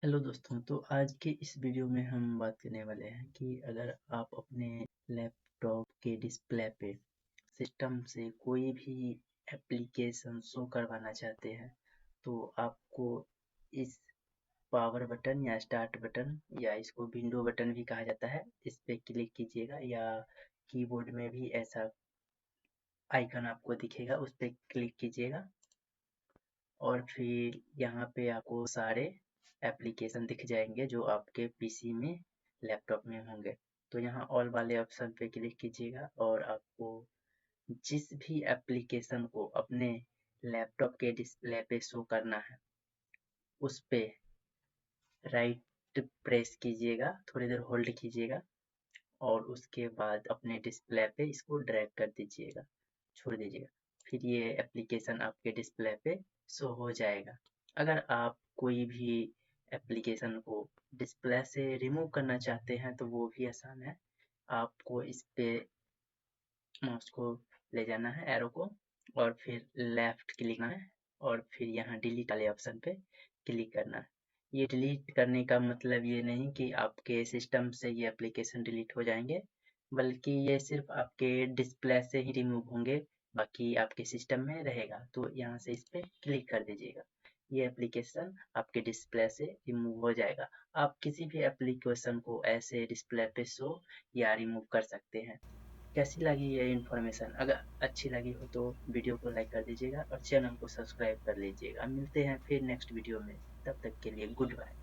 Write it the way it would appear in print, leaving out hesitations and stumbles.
Hello दोस्तों, तो आज के इस वीडियो में हम बात करने वाले हैं कि अगर आप अपने लैपटॉप के डिस्प्ले पे सिस्टम से कोई भी एप्लीकेशन शो करवाना चाहते हैं तो आपको इस पावर बटन या स्टार्ट बटन या इसको विंडो बटन भी कहा जाता है, इस पे क्लिक कीजिएगा या कीबोर्ड में भी ऐसा आइकन आपको दिखेगा, उस पे क्लिक कीजिएगा और फिर यहाँ पे आपको सारे एप्लीकेशन दिख जाएंगे जो आपके पीसी में लैपटॉप में होंगे। तो यहाँ ऑल वाले ऑप्शन पे क्लिक कीजिएगा और आपको जिस भी एप्लीकेशन को अपने लैपटॉप के डिस्प्ले पे शो करना है उस पे राइट प्रेस कीजिएगा, थोड़ी देर होल्ड कीजिएगा और उसके बाद अपने डिस्प्ले पे इसको ड्रैग कर दीजिएगा, छोड़ दीजिएगा। फिर ये एप्लीकेशन आपके डिस्प्ले पे शो हो जाएगा। अगर आप कोई भी एप्लीकेशन को डिस्प्ले से रिमूव करना चाहते हैं तो वो भी आसान है। आपको इस पे माउस को ले जाना है, एरो को, और फिर लेफ्ट क्लिक करना है और फिर यहाँ डिलीट वाले ऑप्शन पे क्लिक करना है। ये डिलीट करने का मतलब ये नहीं कि आपके सिस्टम से ये एप्लीकेशन डिलीट हो जाएंगे, बल्कि ये सिर्फ आपके डिस्प्ले से ही रिमूव होंगे, बाकी आपके सिस्टम में रहेगा। तो यहाँ से इस पे क्लिक कर दीजिएगा, ये एप्लीकेशन आपके डिस्प्ले से रिमूव हो जाएगा। आप किसी भी एप्लीकेशन को ऐसे डिस्प्ले पे शो या रिमूव कर सकते हैं। कैसी लगी ये इन्फॉर्मेशन? अगर अच्छी लगी हो तो वीडियो को लाइक कर दीजिएगा और चैनल को सब्सक्राइब कर लीजिएगा। मिलते हैं फिर नेक्स्ट वीडियो में, तब तक के लिए गुड बाय।